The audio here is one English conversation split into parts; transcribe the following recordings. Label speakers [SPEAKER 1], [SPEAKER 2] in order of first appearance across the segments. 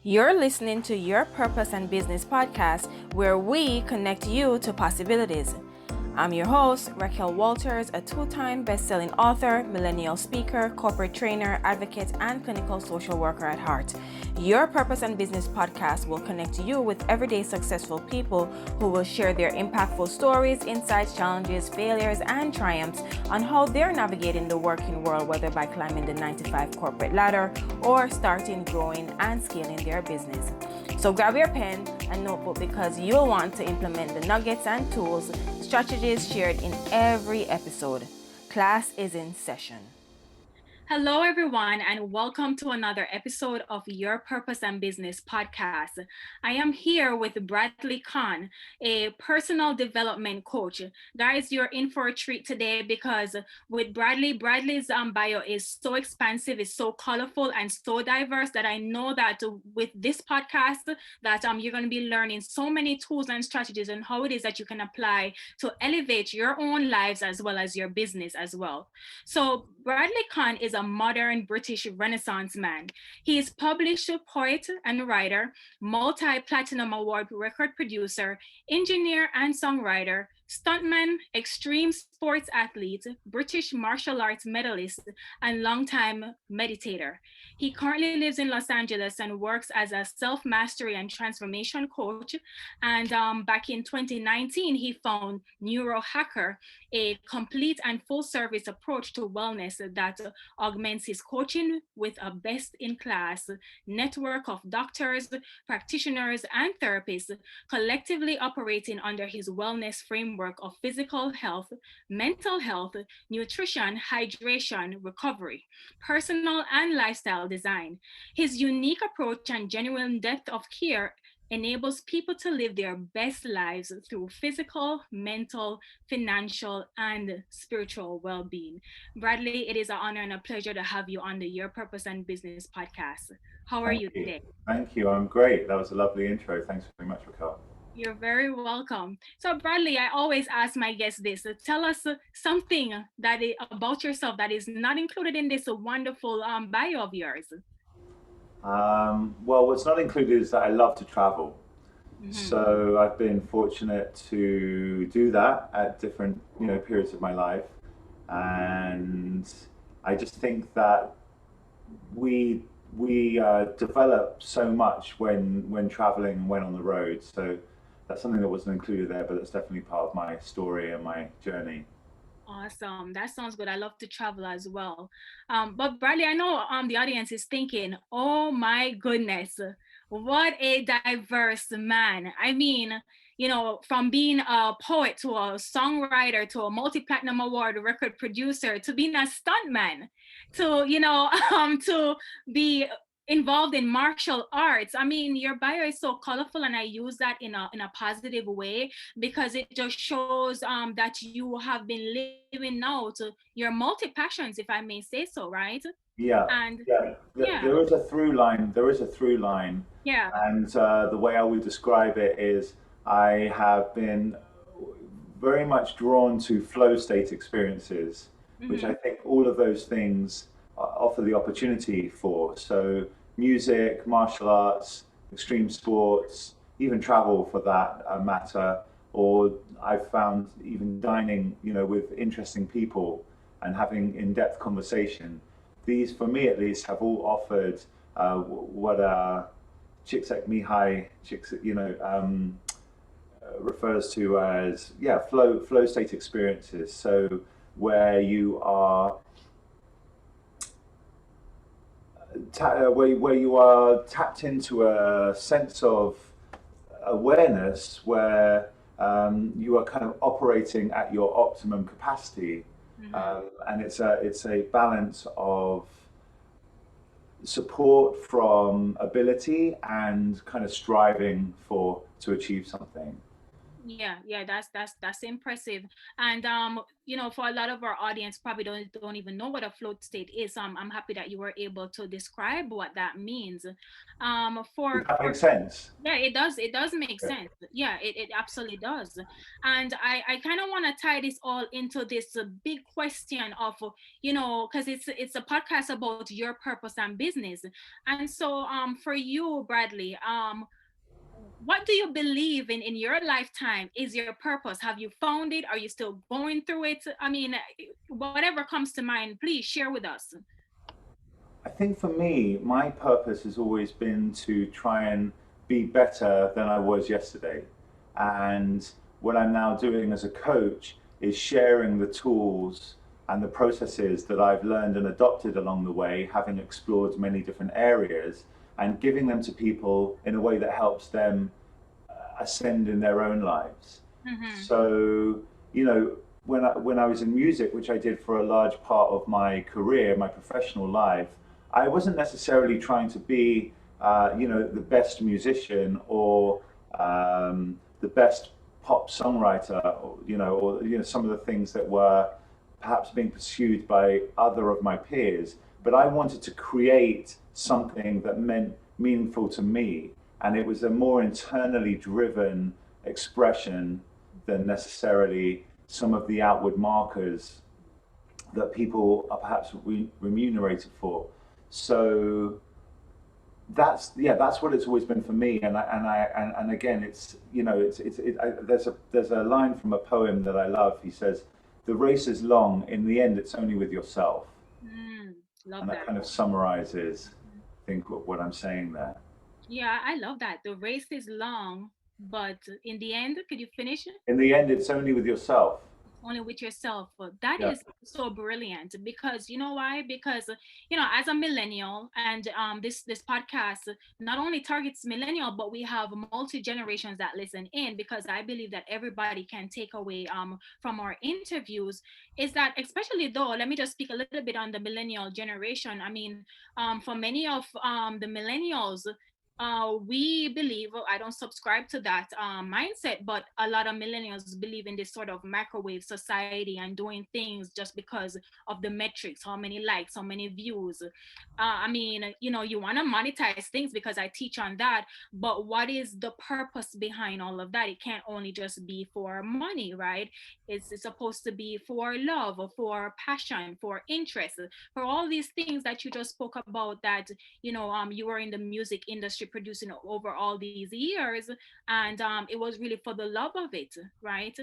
[SPEAKER 1] You're listening to Your Purpose and Business podcast, where we connect you to possibilities. I'm your host, Raquel Walters, a two-time best-selling author, millennial speaker, corporate trainer, advocate, and clinical social worker at heart. Your Purpose and Business podcast will connect you with everyday successful people who will share their impactful stories, insights, challenges, failures, and triumphs on how they're navigating the working world, whether by climbing the 9-to-5 corporate ladder or starting, growing, and scaling their business. So grab your pen and notebook because you'll want to implement the nuggets and tools, strategies shared in every episode. Class is in session. Hello, everyone, and welcome to another episode of Your Purpose and Business podcast. I am here with Bradley Kohn, a personal development coach. Guys, you're in for a treat today because with Bradley's bio is so expansive, it's so colorful and so diverse that I know that with this podcast that you're going to be learning so many tools and strategies on how it is that you can apply to elevate your own lives as well as your business as well. So Bradley Kohn is a modern British Renaissance man. He is published poet and writer, multi-platinum award record producer, engineer and songwriter, stuntman, extreme sports athlete, British martial arts medalist, and longtime meditator. He currently lives in Los Angeles and works as a self-mastery and transformation coach. And back in 2019, he found Neurohacker, a complete and full service approach to wellness that augments his coaching with a best-in-class network of doctors, practitioners, and therapists collectively operating under his wellness framework of physical health, mental health, nutrition, hydration, recovery, personal and lifestyle design. His unique approach and genuine depth of care enables people to live their best lives through physical, mental, financial, and spiritual well-being. Bradley, it is an honor and a pleasure to have you on the Your Purpose and Business podcast. How are you today?
[SPEAKER 2] Thank you. I'm great. That was a lovely intro. Thanks very much, Raquel.
[SPEAKER 1] You're very welcome. So Bradley, I always ask my guests this. Tell us something about yourself that is not included in this wonderful bio of yours.
[SPEAKER 2] Well, what's not included is that I love to travel. Mm-hmm. So I've been fortunate to do that at different, periods of my life. And I just think that we develop so much when traveling and when on the road. So that's something that wasn't included there, but it's definitely part of my story and my journey.
[SPEAKER 1] Awesome. That sounds good. I love to travel as well. But Bradley, I know the audience is thinking, oh my goodness, what a diverse man. I mean, from being a poet to a songwriter to a multi-platinum award record producer to being a stuntman to, to be involved in martial arts. I mean, your bio is so colorful, and I use that in a positive way because it just shows that you have been living out your multi-passions, if I may say so, right?
[SPEAKER 2] Yeah.
[SPEAKER 1] And
[SPEAKER 2] there is a through line.
[SPEAKER 1] Yeah.
[SPEAKER 2] And the way I would describe it is I have been very much drawn to flow state experiences, mm-hmm. which I think all of those things offer the opportunity for. So music, martial arts, extreme sports, even travel for that matter, or I've found even dining, with interesting people and having in-depth conversation. These, for me at least, have all offered what Csikszentmihalyi, refers to as flow state experiences. So where you are where you are tapped into a sense of awareness where you are kind of operating at your optimum capacity, mm-hmm. And it's a balance of support from ability and kind of striving to achieve something.
[SPEAKER 1] Yeah, yeah, that's impressive. And for a lot of our audience probably don't even know what a float state is. So I'm happy that you were able to describe what that means.
[SPEAKER 2] Does
[SPEAKER 1] For
[SPEAKER 2] that make sense?
[SPEAKER 1] Yeah, it does make
[SPEAKER 2] Yeah.
[SPEAKER 1] sense. Yeah, it absolutely does. And I kind of want to tie this all into this big question of, because it's a podcast about your purpose and business. And so for you, Bradley, what do you believe in your lifetime is your purpose? Have you found it? Are you still going through it? I mean, whatever comes to mind, please share with us.
[SPEAKER 2] I think for me, my purpose has always been to try and be better than I was yesterday. And what I'm now doing as a coach is sharing the tools and the processes that I've learned and adopted along the way, having explored many different areas, and giving them to people in a way that helps them ascend in their own lives.
[SPEAKER 1] Mm-hmm.
[SPEAKER 2] So, you know, when I was in music, which I did for a large part of my career, my professional life, I wasn't necessarily trying to be, the best musician or the best pop songwriter, or some of the things that were perhaps being pursued by other of my peers. But I wanted to create something that meant meaningful to me, and it was a more internally driven expression than necessarily some of the outward markers that people are perhaps remunerated for. So that's what it's always been for me. And again, there's a line from a poem that I love. He says, "The race is long. In the end, it's only with yourself."
[SPEAKER 1] Love
[SPEAKER 2] And that
[SPEAKER 1] that.
[SPEAKER 2] kind of summarizes, I think, what I'm saying there.
[SPEAKER 1] Yeah, I love that. The race is long, but in the end, could you finish?
[SPEAKER 2] In the end, it's only with yourself.
[SPEAKER 1] Only with yourself. But that
[SPEAKER 2] Yeah.
[SPEAKER 1] is so brilliant, because you know why? Because as a millennial, and this podcast not only targets millennial, but we have multi generations that listen in, because I believe that everybody can take away from our interviews is that, especially though, let me just speak a little bit on the millennial generation. I mean, for many of the millennials, we believe, well, I don't subscribe to that mindset, but a lot of millennials believe in this sort of microwave society and doing things just because of the metrics, how many likes, how many views. I mean, you want to monetize things, because I teach on that, but what is the purpose behind all of that? It can't only just be for money, right? It's supposed to be for love, or for passion, for interest, for all these things that you just spoke about, that you were in the music industry producing over all these years, and it was really for the love of it, right?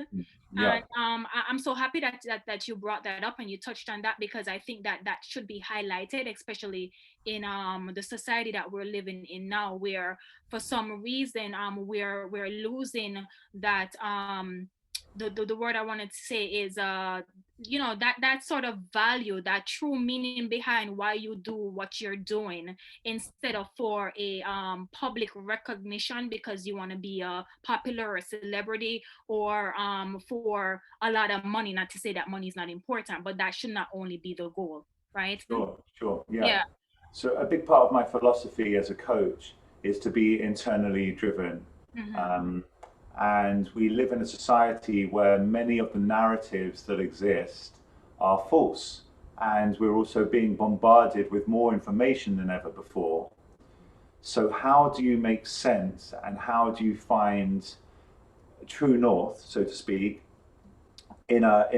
[SPEAKER 2] Yeah.
[SPEAKER 1] And I'm so happy that you brought that up and you touched on that, because I think that that should be highlighted, especially in the society that we're living in now, where for some reason we're losing that the word I wanted to say is that sort of value, that true meaning behind why you do what you're doing, instead of for a public recognition, because you want to be a popular or a celebrity, or for a lot of money. Not to say that money is not important, but that should not only be the goal, right?
[SPEAKER 2] Sure, sure. Yeah.
[SPEAKER 1] Yeah.
[SPEAKER 2] So a big part of my philosophy as a coach is to be internally driven.
[SPEAKER 1] Mm-hmm.
[SPEAKER 2] Um, and we live in a society where many of the narratives that exist are false. And we're also being bombarded with more information than ever before. So how do you make sense, and how do you find true north, so to speak, in a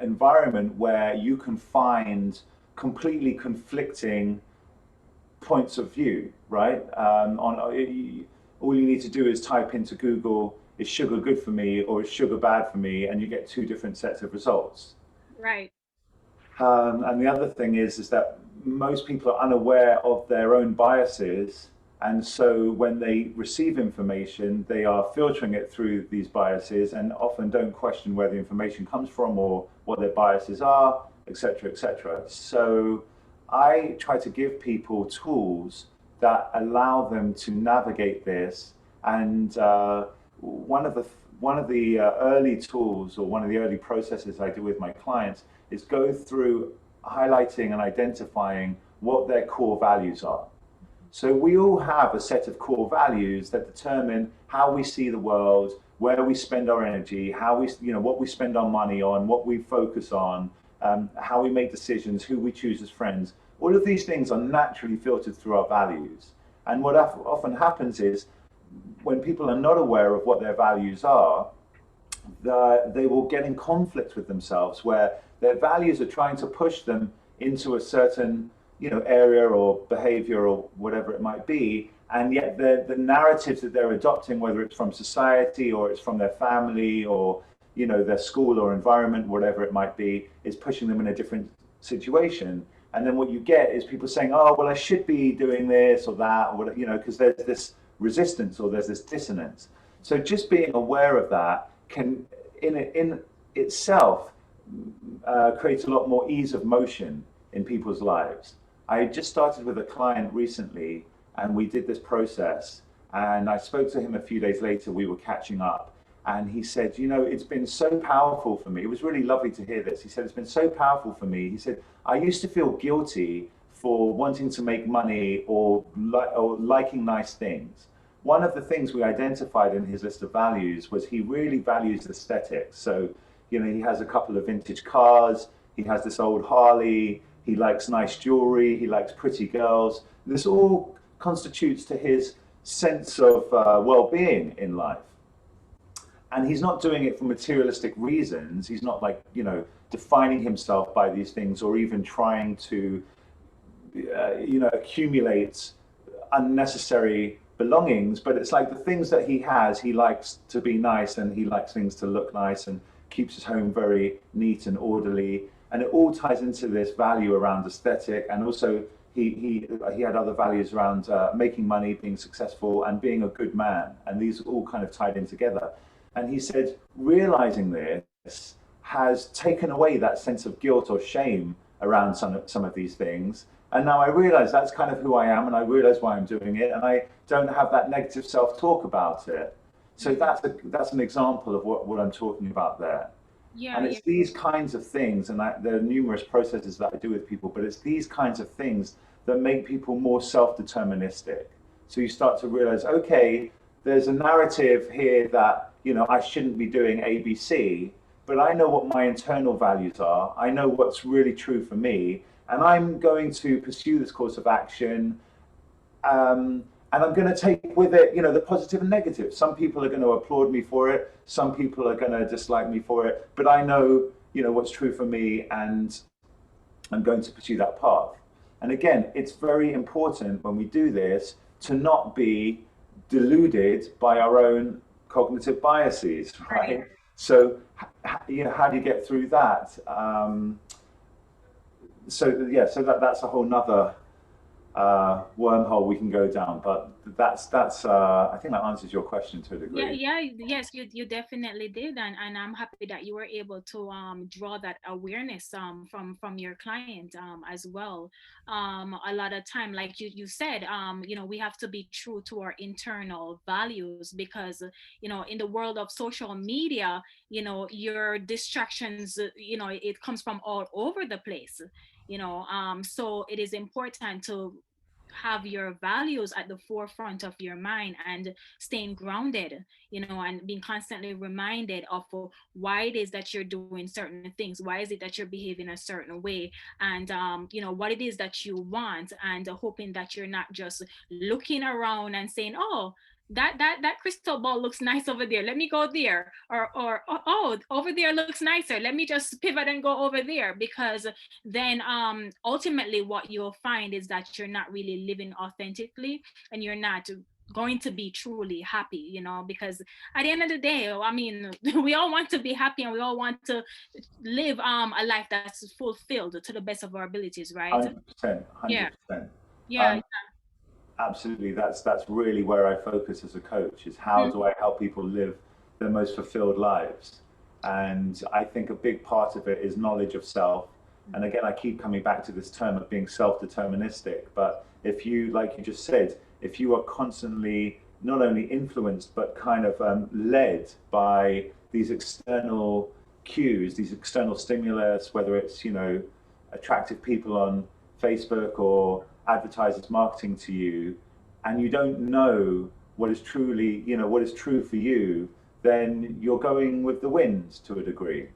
[SPEAKER 2] environment where you can find completely conflicting points of view, right? All you need to do is type into Google, "Is sugar good for me?" or "Is sugar bad for me?" and you get two different sets of results.
[SPEAKER 1] Right.
[SPEAKER 2] And the other thing is that most people are unaware of their own biases. And so when they receive information, they are filtering it through these biases, and often don't question where the information comes from or what their biases are, etc., etc. So I try to give people tools that allow them to navigate this. And one of the early tools, or one of the early processes I do with my clients, is go through highlighting and identifying what their core values are. So we all have a set of core values that determine how we see the world, where we spend our energy, how we, what we spend our money on, what we focus on, how we make decisions, who we choose as friends. All of these things are naturally filtered through our values. And what often happens is when people are not aware of what their values are, they will get in conflict with themselves where their values are trying to push them into a certain area or behavior or whatever it might be, and yet the narratives that they're adopting, whether it's from society or it's from their family or their school or environment, whatever it might be, is pushing them in a different situation. And then what you get is people saying, oh well, I should be doing this or that, or because there's this resistance or there's this dissonance. So just being aware of that can in itself create a lot more ease of motion in people's lives. I just started with a client recently and we did this process, and I spoke to him a few days later. We were catching up and he said, it's been so powerful for me. It was really lovely to hear this. He said, it's been so powerful for me. He said, I used to feel guilty for wanting to make money or liking nice things. One of the things we identified in his list of values was he really values aesthetics. So, he has a couple of vintage cars, he has this old Harley, he likes nice jewelry, he likes pretty girls. This all constitutes to his sense of well-being in life. And he's not doing it for materialistic reasons. He's not defining himself by these things or even trying to, accumulate unnecessary belongings. But it's like the things that he has, he likes to be nice and he likes things to look nice and keeps his home very neat and orderly. And it all ties into this value around aesthetic. And also he had other values around making money, being successful and being a good man. And these all kind of tied in together. And he said, realizing this has taken away that sense of guilt or shame around some of these things. And now I realize that's kind of who I am, and I realize why I'm doing it, and I don't have that negative self-talk about it. So that's an example of what I'm talking about there.
[SPEAKER 1] Yeah,
[SPEAKER 2] and it's these kinds of things, and there are numerous processes that I do with people, but it's these kinds of things that make people more self-deterministic. So you start to realize, okay, there's a narrative here that I shouldn't be doing ABC, but I know what my internal values are. I know what's really true for me, and I'm going to pursue this course of action. And I'm going to take with it, the positive and negative. Some people are going to applaud me for it. Some people are going to dislike me for it. But I know, what's true for me, and I'm going to pursue that path. And again, it's very important when we do this to not be deluded by our own cognitive biases, right? So, how do you get through that? So that's a whole nother wormhole we can go down, but that's I think that answers your question to a degree.
[SPEAKER 1] Yes, you definitely did, and I'm happy that you were able to draw that awareness from your client as well. A lot of time, like you said, we have to be true to our internal values, because in the world of social media, your distractions, it comes from all over the place. So it is important to have your values at the forefront of your mind and staying grounded, and being constantly reminded of why it is that you're doing certain things, why is it that you're behaving a certain way, and what it is that you want, and hoping that you're not just looking around and saying, oh, that crystal ball looks nice over there, let me go there, or oh, over there looks nicer, let me just pivot and go over there, because then ultimately what you'll find is that you're not really living authentically, and you're not going to be truly happy, because at the end of the day, I mean, we all want to be happy, and we all want to live a life that's fulfilled to the best of our abilities, right?
[SPEAKER 2] 100%,
[SPEAKER 1] Yeah.
[SPEAKER 2] 100%.
[SPEAKER 1] Yeah.
[SPEAKER 2] Absolutely, that's really where I focus as a coach, is how do I help people live their most fulfilled lives. And I think a big part of it is knowledge of self. And again, I keep coming back to this term of being self-deterministic. But if you, like you just said, if you are constantly not only influenced but kind of led by these external cues, these external stimulus, whether it's attractive people on Facebook or advertisers marketing to you, and you don't know what is truly, what is true for you, then you're going with the wind to a degree.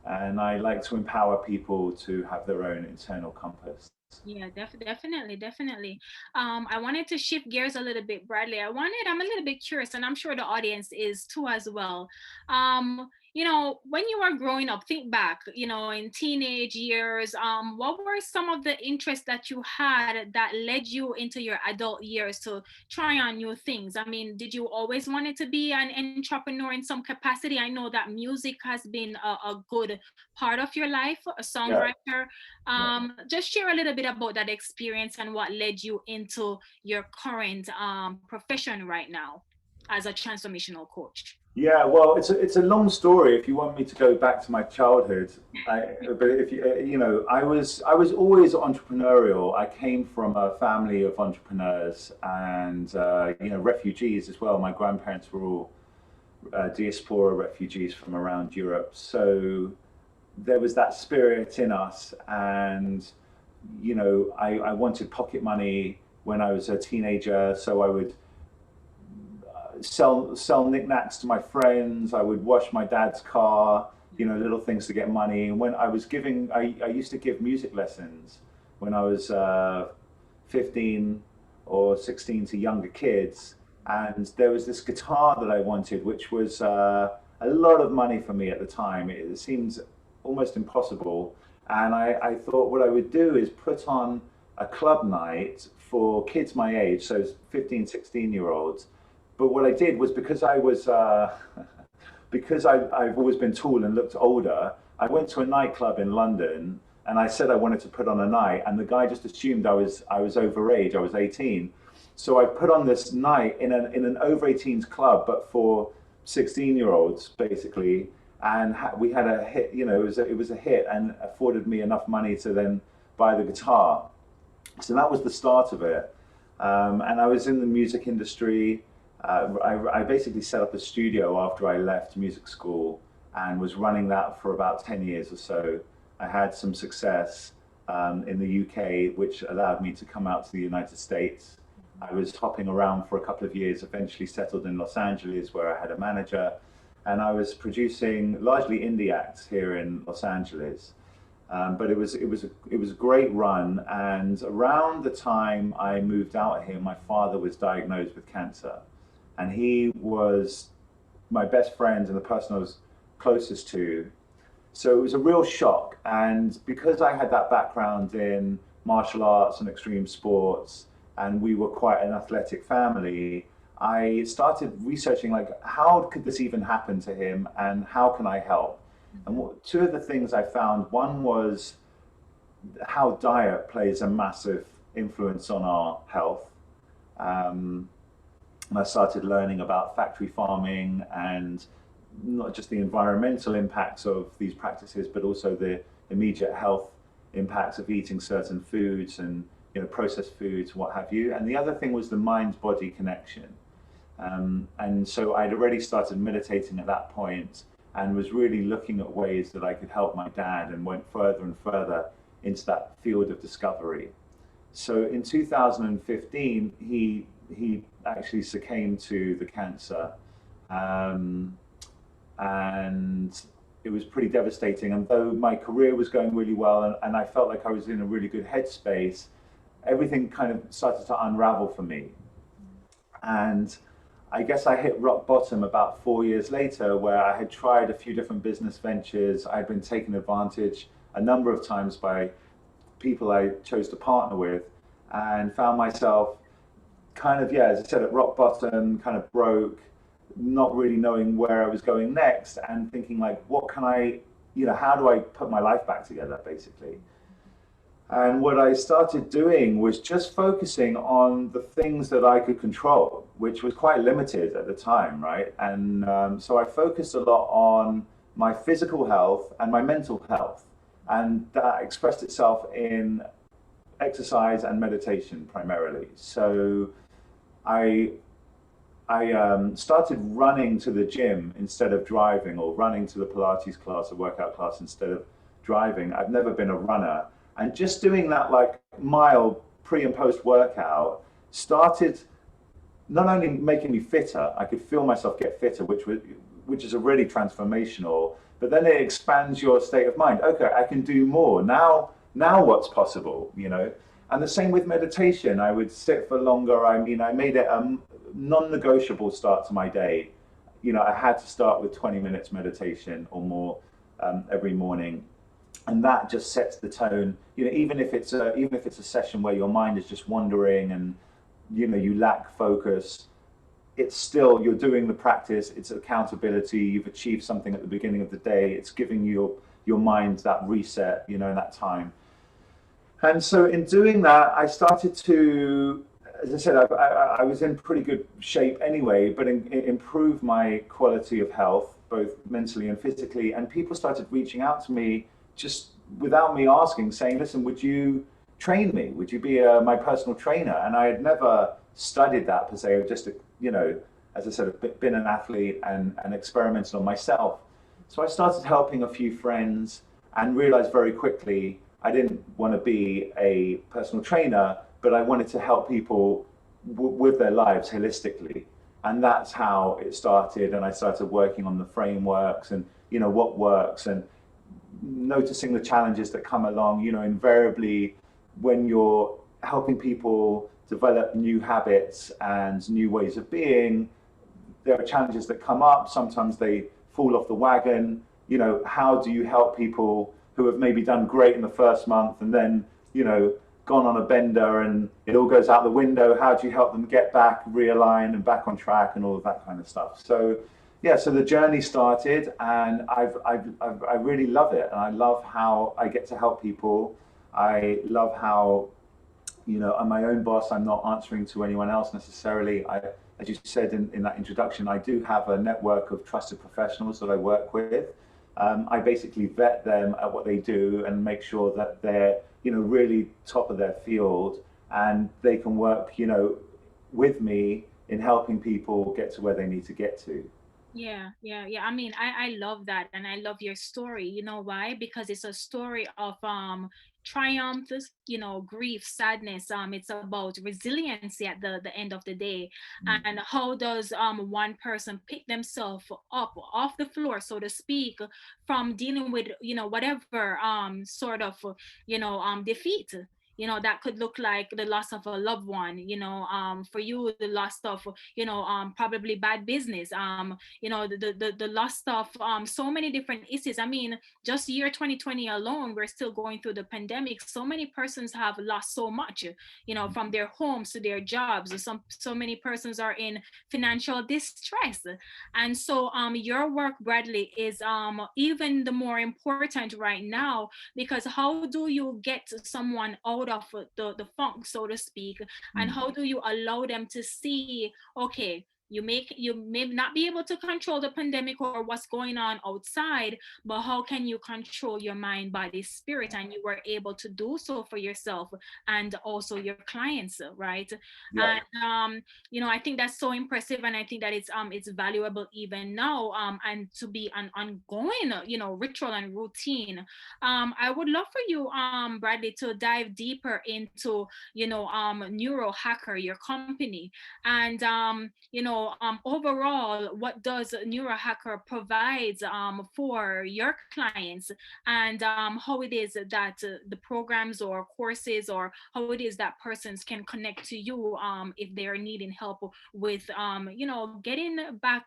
[SPEAKER 2] And I like to empower people to have their own internal compass.
[SPEAKER 3] Yeah, definitely, definitely. I wanted to shift gears a little bit, Bradley. I'm a little bit curious, and I'm sure the audience is too as well. When you were growing up, think back, in teenage years, what were some of the interests that you had that led you into your adult years to try on new things? I mean, did you always wanted to be an entrepreneur in some capacity? I know that music has been a good part of your life, a
[SPEAKER 2] Yeah.
[SPEAKER 3] songwriter.
[SPEAKER 2] Yeah.
[SPEAKER 3] Just share a little bit about that experience and what led you into your current profession right now as a transformational coach.
[SPEAKER 2] Yeah, well, it's a long story. If you want me to go back to my childhood, but if you I was always entrepreneurial. I came from a family of entrepreneurs and refugees as well. My grandparents were all diaspora refugees from around Europe, so there was that spirit in us. And I wanted pocket money when I was a teenager, so I would sell knickknacks to my friends. I would wash my dad's car, little things to get money. And when I used to give music lessons when I was 15 or 16 to younger kids. And there was this guitar that I wanted, which was a lot of money for me at the time. It seemed almost impossible. And I thought what I would do is put on a club night for kids my age, so 15, 16-year-olds. But what I did was, because I was because I've always been tall and looked older, I went to a nightclub in London and I said I wanted to put on a night, and the guy just assumed I was overage. I was 18. So I put on this night in an over 18s club, but for 16-year-olds basically, and we had a hit. It was a hit and afforded me enough money to then buy the guitar. So that was the start of it. And I was in the music industry. I basically set up a studio after I left music school and was running that for about 10 years or so. I had some success in the UK, which allowed me to come out to the United States. I was hopping around for a couple of years, eventually settled in Los Angeles, where I had a manager, and I was producing largely indie acts here in Los Angeles. But it was a great run, and around the time I moved out here, my father was diagnosed with cancer. And he was my best friend and the person I was closest to. So it was a real shock. And because I had that background in martial arts and extreme sports, and we were quite an athletic family, I started researching, like, how could this even happen to him and how can I help? And two of the things I found, one was how diet plays a massive influence on our health. And I started learning about factory farming and not just the environmental impacts of these practices, but also the immediate health impacts of eating certain foods and processed foods, what have you. And the other thing was the mind-body connection. And so I'd already started meditating at that point and was really looking at ways that I could help my dad, and went further and further into that field of discovery. So in 2015, he actually succumbed to the cancer, and it was pretty devastating. And though my career was going really well, and I felt like I was in a really good headspace, everything kind of started to unravel for me. And I guess I hit rock bottom about 4 years later, where I had tried a few different business ventures. I'd been taken advantage a number of times by people I chose to partner with, and found myself kind of, as I said, at rock bottom, kind of broke, not really knowing where I was going next, and thinking, like, what can I, how do I put my life back together, basically? And what I started doing was just focusing on the things that I could control, which was quite limited at the time, right? And so I focused a lot on my physical health and my mental health. And that expressed itself in exercise and meditation primarily. So I started running to the gym instead of driving, or running to the Pilates class or workout class instead of driving. I've never been a runner. And just doing that, like, mile pre and post workout started not only making me fitter, I could feel myself get fitter, which is already transformational, but then it expands your state of mind. Okay, I can do more. Now what's possible, you know? And the same with meditation. I would sit for longer. I mean, I made it a non-negotiable start to my day. You know, I had to start with 20 minutes meditation or more every morning. And that just sets the tone. You know, even if it's a session where your mind is just wandering and, you know, you lack focus, it's still, you're doing the practice, it's accountability, you've achieved something at the beginning of the day, it's giving your mind that reset, you know, that time. And so in doing that, I started to, as I said, I was in pretty good shape anyway, but improve my quality of health, both mentally and physically. And people started reaching out to me just without me asking, saying, listen, would you train me? Would you be my personal trainer? And I had never studied that per se, just, you know, as I said, been an athlete and experimented on myself. So I started helping a few friends and realized very quickly I didn't want to be a personal trainer, but I wanted to help people with their lives holistically. And that's how it started. And I started working on the frameworks and, you know, what works and noticing the challenges that come along. You know, invariably, when you're helping people develop new habits and new ways of being, there are challenges that come up. Sometimes they fall off the wagon. You know, how do you help people who have maybe done great in the first month and then, you know, gone on a bender and it all goes out the window? How do you help them get back, realign and back on track and all of that kind of stuff? So yeah, so the journey started and I really love it. And I love how I get to help people. I love how, you know, I'm my own boss. I'm not answering to anyone else necessarily. As you said in that introduction, I do have a network of trusted professionals that I work with. I basically vet them at what they do and make sure that they're, you know, really top of their field and they can work, you know, with me in helping people get to where they need to get to.
[SPEAKER 3] Yeah, yeah, yeah. I mean, I love that, and I love your story. You know why? Because it's a story of triumph, you know, grief, sadness. It's about resiliency at the end of the day. And how does one person pick themselves up off the floor, so to speak, from dealing with, you know, whatever sort of, you know, defeat. You know, that could look like the loss of a loved one, you know, for you, the loss of, you know, probably bad business, you know, the loss of so many different issues. I mean, just year 2020 alone, we're still going through the pandemic. So many persons have lost so much, you know, from their homes to their jobs. So many persons are in financial distress. And so your work, Bradley, is even the more important right now, because how do you get someone out of the funk, so to speak, and how do you allow them to see, okay, you may not be able to control the pandemic or what's going on outside, but how can you control your mind, body, spirit? And you were able to do so for yourself and also your clients, right?
[SPEAKER 2] Yeah.
[SPEAKER 3] And you know, I think that's so impressive, and I think that it's valuable even now, and to be an ongoing, you know, ritual and routine. I would love for you, Bradley, to dive deeper into, you know, Neurohacker, your company, and you know, overall, what does Neurohacker provides for your clients, and how it is that the programs or courses, or how it is that persons can connect to you if they're needing help with you know, getting back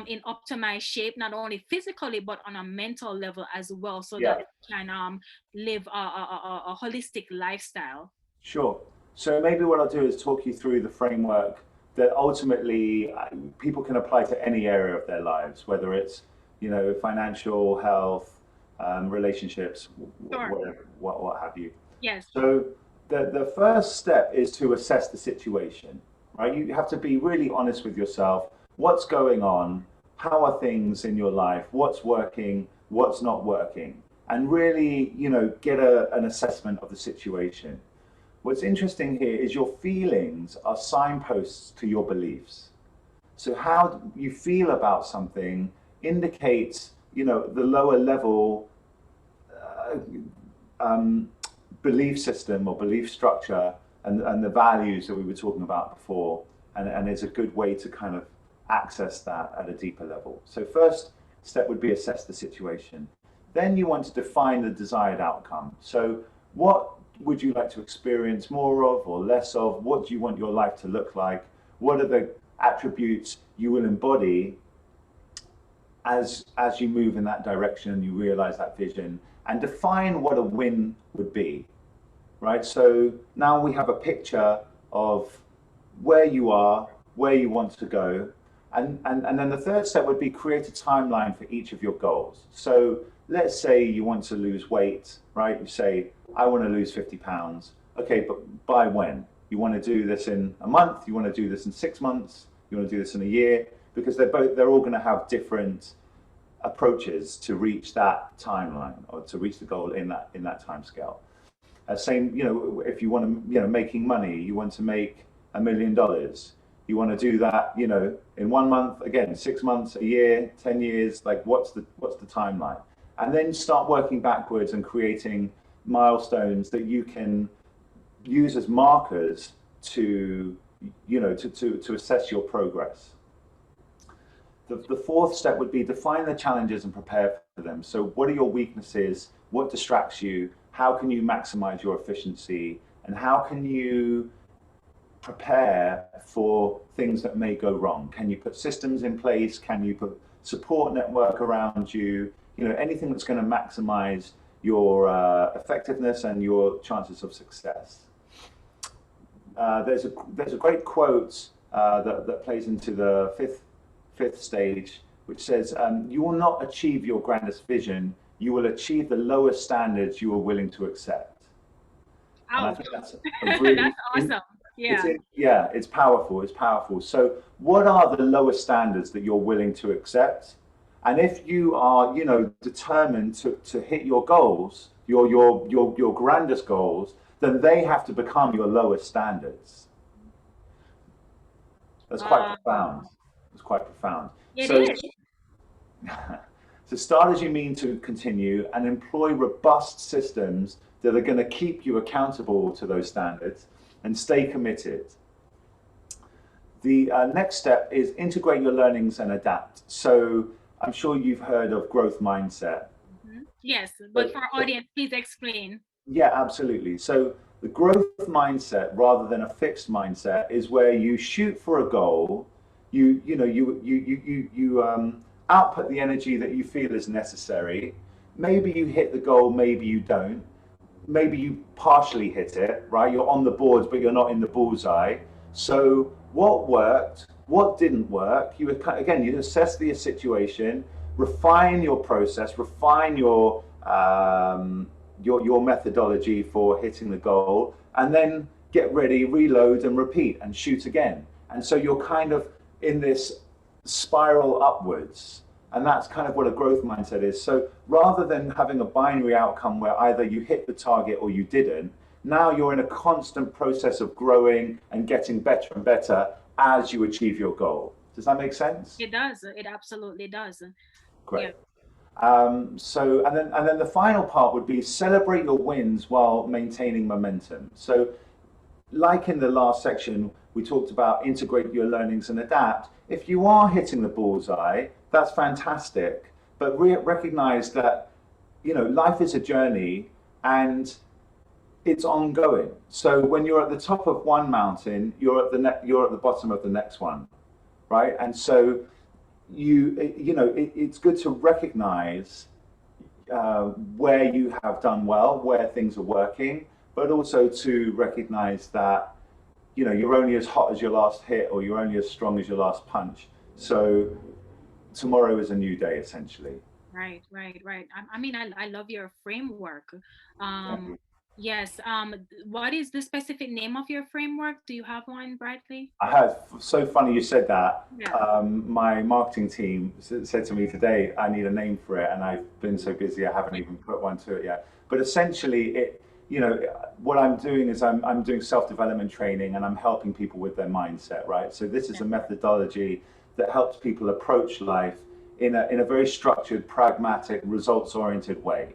[SPEAKER 3] in optimized shape, not only physically but on a mental level as well, so that
[SPEAKER 2] Yeah.
[SPEAKER 3] they can live a holistic lifestyle.
[SPEAKER 2] Sure. So maybe what I'll do is talk you through the framework that ultimately people can apply to any area of their lives, whether it's, you know, financial, health, relationships,
[SPEAKER 3] Sure.
[SPEAKER 2] whatever, what have you.
[SPEAKER 3] Yes.
[SPEAKER 2] So the first step is to assess the situation, right? You have to be really honest with yourself. What's going on? How are things in your life? What's working? What's not working? And really, you know, get an assessment of the situation. What's interesting here is your feelings are signposts to your beliefs. So how you feel about something indicates, you know, the lower level uh, um, belief system or belief structure and the values that we were talking about before, and it's a good way to kind of access that at a deeper level. So first step would be assess the situation. Then you want to define the desired outcome. So what would you like to experience more of or less of? What do you want your life to look like? What are the attributes you will embody as you move in that direction and you realize that vision? And define what a win would be, right? So now we have a picture of where you are, where you want to go. And then the third step would be create a timeline for each of your goals. So let's say you want to lose weight, right? You say, I want to lose 50 pounds. Okay, but by when? You want to do this in a month? You want to do this in 6 months? You want to do this in a year? Because they're all going to have different approaches to reach that timeline or to reach the goal in that time scale. Same, if you want to, making money, you want to make $1 million. You want to do that, in 1 month, again, 6 months, a year, 10 years, like what's the timeline? And then start working backwards and creating milestones that you can use as markers to assess your progress. The fourth step would be define the challenges and prepare for them. So what are your weaknesses? What distracts you? How can you maximize your efficiency? And how can you prepare for things that may go wrong? Can you put systems in place? Can you put support network around you? Anything that's going to maximize your effectiveness and your chances of success. There's a great quote that plays into the fifth stage, which says, you will not achieve your grandest vision, you will achieve the lowest standards you are willing to accept. And I think that's a really
[SPEAKER 3] that's awesome. Yeah.
[SPEAKER 2] It's powerful. So what are the lowest standards that you're willing to accept? And if you are, determined to hit your goals, your grandest goals, then they have to become your lowest standards. That's quite profound. It's quite profound.
[SPEAKER 3] It is.
[SPEAKER 2] So start as you mean to continue and employ robust systems that are going to keep you accountable to those standards and stay committed. The next step is integrate your learnings and adapt. So I'm sure you've heard of growth mindset.
[SPEAKER 3] Mm-hmm. Yes, but for our audience, please explain.
[SPEAKER 2] Yeah, absolutely. So the growth mindset, rather than a fixed mindset, is where you shoot for a goal. You output the energy that you feel is necessary. Maybe you hit the goal, maybe you don't. Maybe you partially hit it, right? You're on the boards, but you're not in the bullseye. So what worked? What didn't work? You assess the situation, refine your process, refine your methodology for hitting the goal, and then get ready, reload, and repeat, and shoot again. And so you're kind of in this spiral upwards. And that's kind of what a growth mindset is. So rather than having a binary outcome where either you hit the target or you didn't, now you're in a constant process of growing and getting better and better as you achieve your goal. Does that make sense?
[SPEAKER 3] It does. It absolutely does.
[SPEAKER 2] Great. Yeah. So then the final part would be celebrate your wins while maintaining momentum. So like in the last section, we talked about integrate your learnings and adapt. If you are hitting the bullseye, that's fantastic. But recognize that, life is a journey and it's ongoing. So when you're at the top of one mountain, you're at the bottom of the next one, right? And so it's good to recognize where you have done well, where things are working, but also to recognize that you're only as hot as your last hit, or you're only as strong as your last punch. So tomorrow is a new day, essentially.
[SPEAKER 3] Right. I love your framework. Yes. What is the specific name of your framework? Do you have one, Bradley?
[SPEAKER 2] I have. So funny you said that.
[SPEAKER 3] Yeah.
[SPEAKER 2] My marketing team said to me today, I need a name for it, and I've been so busy I haven't even put one to it yet. But essentially, what I'm doing is I'm doing self-development training, and I'm helping people with their mindset, right? So this is a methodology that helps people approach life in a very structured, pragmatic, results-oriented way.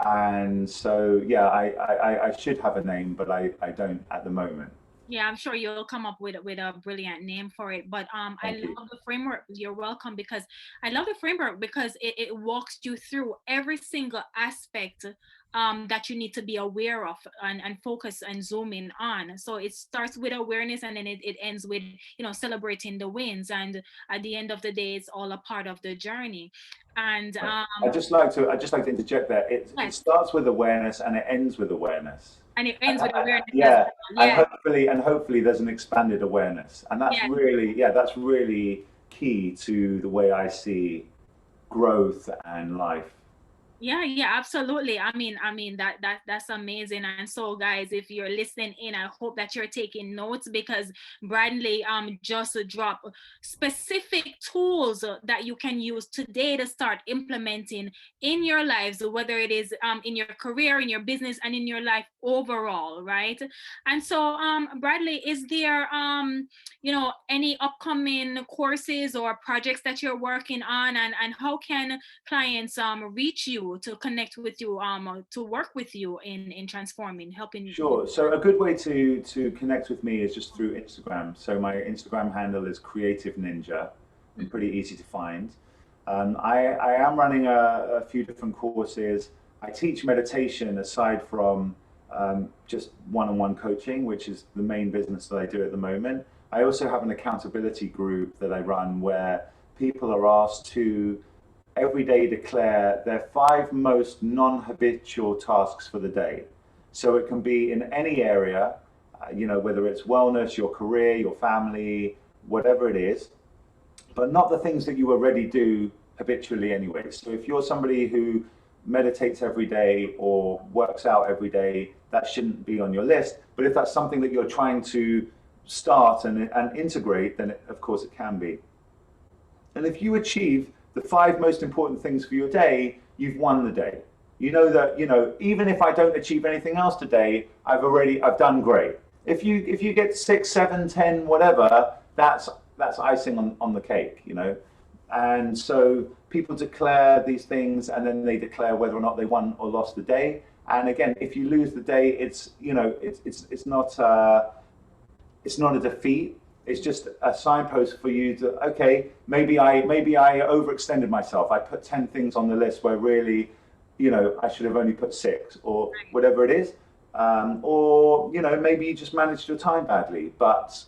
[SPEAKER 2] And so, yeah, I should have a name, but I don't at the moment.
[SPEAKER 3] Yeah, I'm sure you'll come up with a brilliant name for it. But I
[SPEAKER 2] Thank you.
[SPEAKER 3] love the framework. You're welcome, because I love the framework because it walks you through every single aspect that you need to be aware of, and focus and zoom in on. So it starts with awareness, and then it ends with, celebrating the wins. And at the end of the day, it's all a part of the journey. And
[SPEAKER 2] I just like to interject there. It
[SPEAKER 3] yes,
[SPEAKER 2] starts with awareness and it ends with awareness.
[SPEAKER 3] and it ends with awareness as
[SPEAKER 2] Yeah,
[SPEAKER 3] well. Yeah,
[SPEAKER 2] and hopefully there's an expanded awareness, and
[SPEAKER 3] yeah.
[SPEAKER 2] that's really key to the way I see growth and life.
[SPEAKER 3] Yeah, absolutely. I mean that's amazing. And so, guys, if you're listening in, I hope that you're taking notes, because Bradley just dropped specific tools that you can use today to start implementing in your lives, whether it is in your career, in your business, and in your life overall, right? And so, Bradley, is there any upcoming courses or projects that you're working on, and how can clients reach you to connect with you, to work with you in transforming, helping with?
[SPEAKER 2] Sure. So a good way to connect with me is just through Instagram. So my Instagram handle is Creative Ninja, and pretty easy to find. I am running a few different courses. I teach meditation aside from just one-on-one coaching, which is the main business that I do at the moment. I also have an accountability group that I run where people are asked to every day declare their five most non-habitual tasks for the day. So it can be in any area, whether it's wellness, your career, your family, whatever it is, but not the things that you already do habitually anyway. So if you're somebody who meditates every day or works out every day, that shouldn't be on your list. But if that's something that you're trying to start and integrate, then of course it can be. And if you achieve the five most important things for your day, you've won the day. You know that, even if I don't achieve anything else today, I've done great. If you get 6, 7, 10, whatever, that's icing on the cake. And so people declare these things and then they declare whether or not they won or lost the day. And again, if you lose the day, it's not a defeat. It's just a signpost for you to, okay, maybe I overextended myself. I put 10 things on the list where really, I should have only put 6 or whatever it is. Or maybe you just managed your time badly, but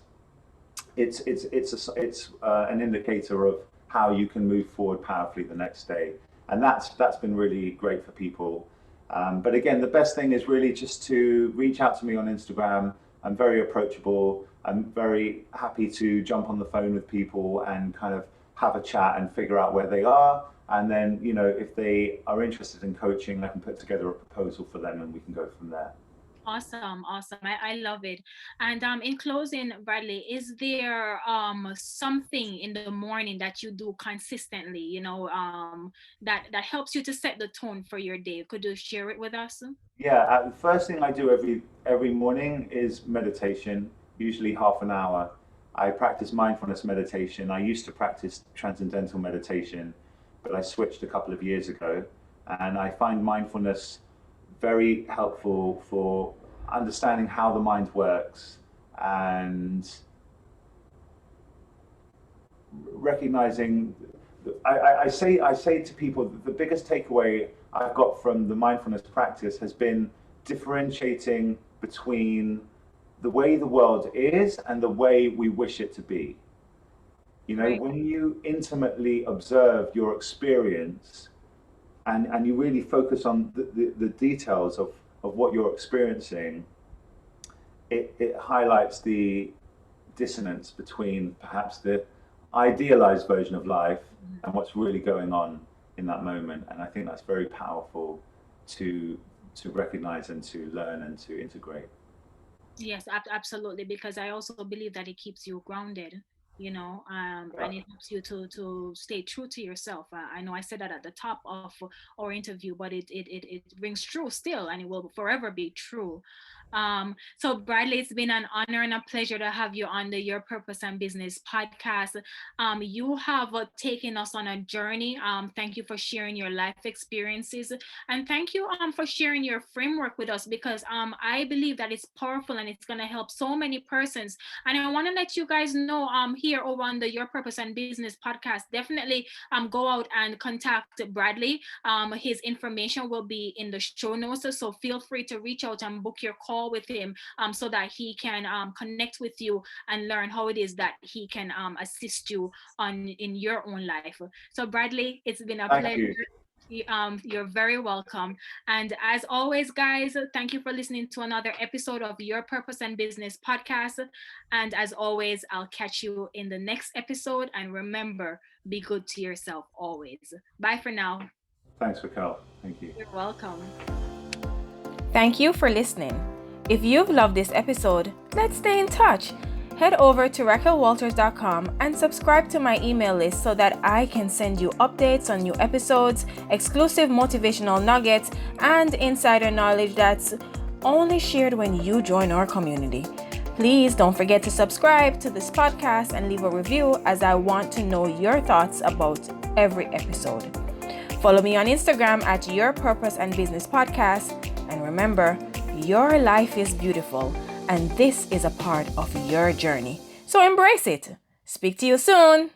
[SPEAKER 2] it's an indicator of how you can move forward powerfully the next day, and that's been really great for people. But again, the best thing is really just to reach out to me on Instagram. I'm very approachable. I'm very happy to jump on the phone with people and kind of have a chat and figure out where they are. And then, if they are interested in coaching, I can put together a proposal for them and we can go from there.
[SPEAKER 3] Awesome, awesome. I love it. And in closing, Bradley, is there something in the morning that you do consistently, that helps you to set the tone for your day? Could you share it with us?
[SPEAKER 2] Yeah, the first thing I do every morning is meditation, usually half an hour. I practice mindfulness meditation. I used to practice transcendental meditation, but I switched a couple of years ago, and I find mindfulness very helpful for understanding how the mind works and recognizing. I say to people that the biggest takeaway I've got from the mindfulness practice has been differentiating between the way the world is and the way we wish it to be.
[SPEAKER 3] Right.
[SPEAKER 2] When you intimately observe your experience and you really focus on the details of what you're experiencing, it highlights the dissonance between perhaps the idealized version of life and what's really going on in that moment. And I think that's very powerful to recognize and to learn and to integrate.
[SPEAKER 3] Yes, absolutely. Because I also believe that it keeps you grounded,
[SPEAKER 2] Yeah.
[SPEAKER 3] and it helps you to stay true to yourself. I know I said that at the top of our interview, but it rings true still, and it will forever be true. So Bradley, it's been an honor and a pleasure to have you on the Your Purpose and Business podcast. You have taken us on a journey. Thank you for sharing your life experiences, and thank you for sharing your framework with us, because I believe that it's powerful and it's going to help so many persons. And I want to let you guys know here over on the Your Purpose and Business podcast, definitely go out and contact Bradley. His information will be in the show notes, so feel free to reach out and book your call with him, so that he can connect with you and learn how it is that he can assist you on in your own life. So Bradley, it's been a
[SPEAKER 2] Thank
[SPEAKER 3] pleasure.
[SPEAKER 2] you.
[SPEAKER 3] You're very welcome. And as always, guys, thank you for listening to another episode of Your Purpose and Business podcast. And as always, I'll catch you in the next episode. And remember, be good to yourself always. Bye for now.
[SPEAKER 2] Thanks, Raquel. Thank you.
[SPEAKER 3] You're welcome.
[SPEAKER 1] Thank you for listening. If you've loved this episode, let's stay in touch. Head over to raquelwalters.com and subscribe to my email list so that I can send you updates on new episodes, exclusive motivational nuggets, and insider knowledge that's only shared when you join our community. Please don't forget to subscribe to this podcast and leave a review, as I want to know your thoughts about every episode. Follow me on Instagram at Your Purpose and Business Podcast. And remember, your life is beautiful, and this is a part of your journey. So embrace it. Speak to you soon.